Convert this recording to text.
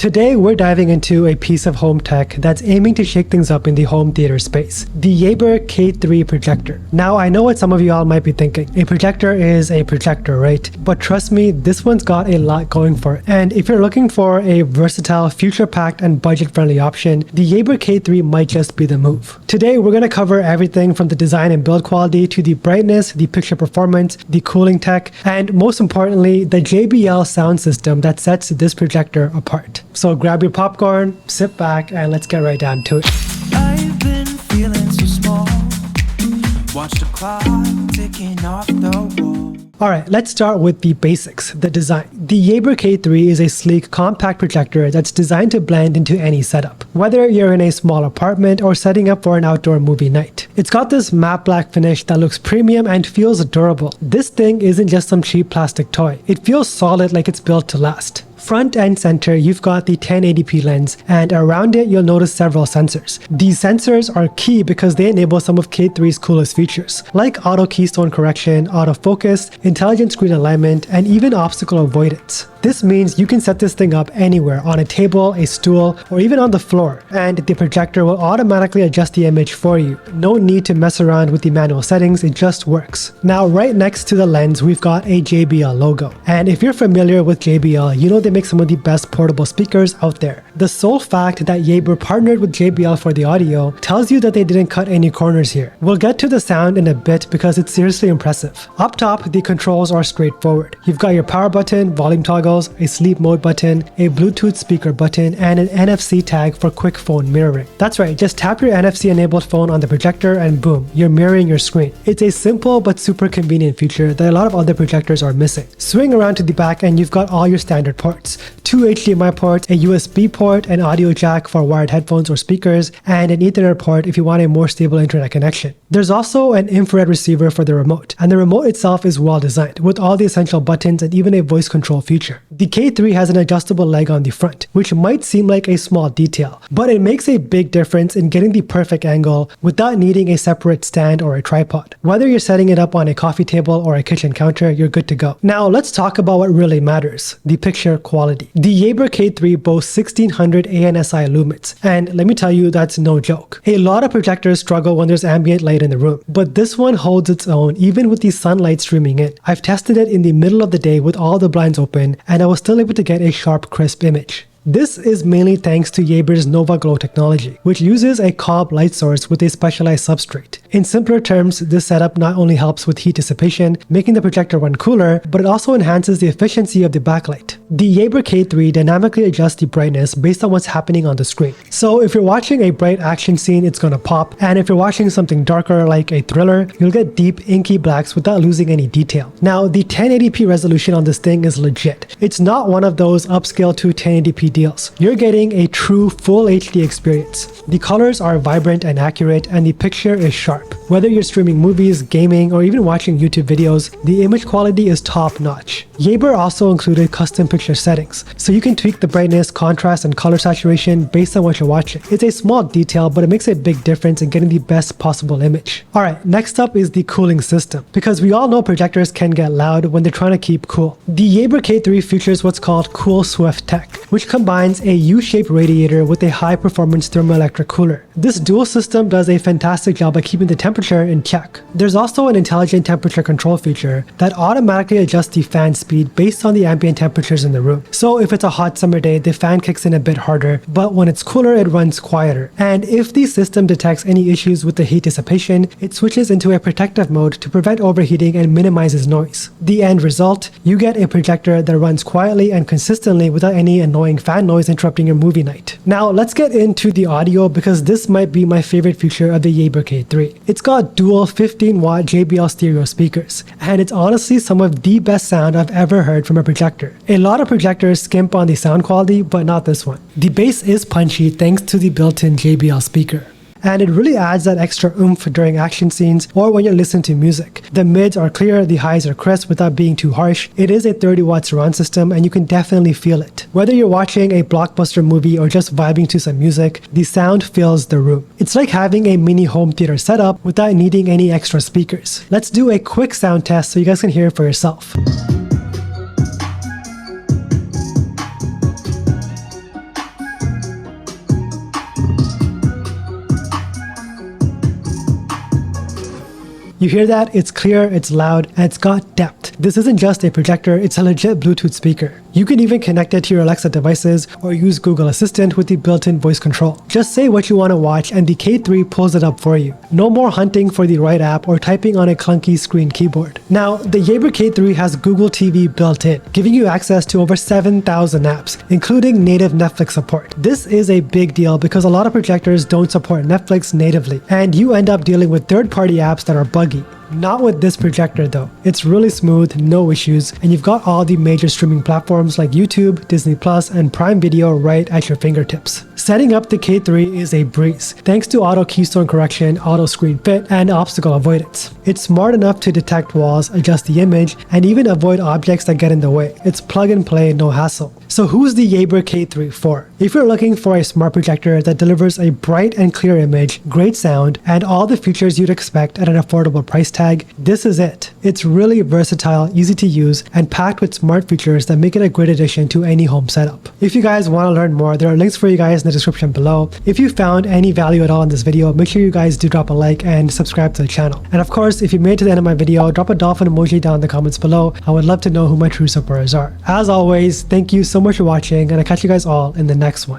Today we're diving into a piece of home tech that's aiming to shake things up in the home theater space, the Yaber K3 projector. Now I know what some of you all might be thinking, a projector is a projector, right? But trust me, this one's got a lot going for it. And if you're looking for a versatile, future-packed and budget-friendly option, the Yaber K3 might just be the move. Today we're going to cover everything from the design and build quality to the brightness, the picture performance, the cooling tech, and most importantly, the JBL sound system that sets this projector apart. So grab your popcorn, sit back, and let's get right down to it. I've been feeling so small. Watch the clock ticking off the wall. Alright, let's start with the basics, the design. The Yaber K3 is a sleek, compact projector that's designed to blend into any setup, whether you're in a small apartment or setting up for an outdoor movie night. It's got this matte black finish that looks premium and feels durable. This thing isn't just some cheap plastic toy. It feels solid, like it's built to last. Front and center, you've got the 1080p lens, and around it you'll notice several sensors. These sensors are key because they enable some of K3's coolest features, like auto keystone correction, autofocus, intelligent screen alignment, and even obstacle avoidance. This means you can set this thing up anywhere, on a table, a stool, or even on the floor, and the projector will automatically adjust the image for you. No need to mess around with the manual settings, it just works. Now right next to the lens we've got a JBL logo, and if you're familiar with JBL, you know they make some of the best portable speakers out there. The sole fact that Yaber partnered with JBL for the audio tells you that they didn't cut any corners here. We'll get to the sound in a bit because it's seriously impressive. Up top, the controls are straightforward. You've got your power button, volume toggle, a sleep mode button, a Bluetooth speaker button, and an NFC tag for quick phone mirroring. That's right, just tap your NFC enabled phone on the projector and boom, you're mirroring your screen. It's a simple but super convenient feature that a lot of other projectors are missing. Swing around to the back and you've got all your standard ports. 2 HDMI ports, a USB port, an audio jack for wired headphones or speakers, and an Ethernet port if you want a more stable internet connection. There's also an infrared receiver for the remote, and the remote itself is well designed, with all the essential buttons and even a voice control feature. The K3 has an adjustable leg on the front, which might seem like a small detail, but it makes a big difference in getting the perfect angle without needing a separate stand or a tripod. Whether you're setting it up on a coffee table or a kitchen counter, you're good to go. Now let's talk about what really matters, the picture quality. The Yaber K3 boasts 1600 ANSI lumens, and let me tell you, that's no joke. A lot of projectors struggle when there's ambient light in the room, but this one holds its own even with the sunlight streaming in. I've tested it in the middle of the day with all the blinds open, and I was still able to get a sharp, crisp image. This is mainly thanks to Yaber's Nova Glow technology, which uses a cob light source with a specialized substrate. In simpler terms, this setup not only helps with heat dissipation, making the projector run cooler, but it also enhances the efficiency of the backlight. The Yaber K3 dynamically adjusts the brightness based on what's happening on the screen. So if you're watching a bright action scene, it's gonna pop, and if you're watching something darker like a thriller, you'll get deep, inky blacks without losing any detail. Now, the 1080p resolution on this thing is legit. It's not one of those upscale to 1080p deals. You're getting a true full HD experience. The colors are vibrant and accurate, and the picture is sharp. Whether you're streaming movies, gaming, or even watching YouTube videos, the image quality is top notch. Yaber also included custom picture settings, so you can tweak the brightness, contrast, and color saturation based on what you're watching. It's a small detail, but it makes a big difference in getting the best possible image. Alright, next up is the cooling system, because we all know projectors can get loud when they're trying to keep cool. The Yaber K3 features what's called Cool Swift tech, which combines a U-shaped radiator with a high-performance thermoelectric cooler. This dual system does a fantastic job at keeping the temperature in check. There's also an intelligent temperature control feature that automatically adjusts the fan speed based on the ambient temperatures in the room. So if it's a hot summer day, the fan kicks in a bit harder, but when it's cooler, it runs quieter. And if the system detects any issues with the heat dissipation, it switches into a protective mode to prevent overheating and minimizes noise. The end result, you get a projector that runs quietly and consistently without any annoying fan noise interrupting your movie night. Now let's get into the audio, because this might be my favorite feature of the Yaber K3. It's got dual 15-watt JBL stereo speakers, and it's honestly some of the best sound I've ever heard from a projector. A lot of projectors skimp on the sound quality, but not this one. The bass is punchy thanks to the built-in JBL speaker, and it really adds that extra oomph during action scenes or when you're listening to music. The mids are clear, the highs are crisp without being too harsh. It is a 30-watt surround system, and you can definitely feel it. Whether you're watching a blockbuster movie or just vibing to some music, the sound fills the room. It's like having a mini home theater setup without needing any extra speakers. Let's do a quick sound test so you guys can hear it for yourself. You hear that? It's clear, it's loud, and it's got depth. This isn't just a projector, it's a legit Bluetooth speaker. You can even connect it to your Alexa devices or use Google Assistant with the built-in voice control. Just say what you want to watch and the K3 pulls it up for you. No more hunting for the right app or typing on a clunky screen keyboard. Now, the Yaber K3 has Google TV built in, giving you access to over 7,000 apps, including native Netflix support. This is a big deal because a lot of projectors don't support Netflix natively, and you end up dealing with third-party apps that are buggy. Not with this projector though. It's really smooth, no issues, and you've got all the major streaming platforms like YouTube, Disney Plus, and Prime Video right at your fingertips. Setting up the K3 is a breeze, thanks to auto keystone correction, auto screen fit, and obstacle avoidance. It's smart enough to detect walls, adjust the image, and even avoid objects that get in the way. It's plug and play, no hassle. So who's the Yaber K3 for? If you're looking for a smart projector that delivers a bright and clear image, great sound, and all the features you'd expect at an affordable price tag, this is it. It's really versatile, easy to use, and packed with smart features that make it a great addition to any home setup. If you guys want to learn more, there are links for you guys in the description below. If you found any value at all in this video, make sure you guys do drop a like and subscribe to the channel. And of course, if you made it to the end of my video, drop a dolphin emoji down in the comments below. I would love to know who my true supporters are. As always, thank you so much for watching, and I'll catch you guys all in the next one.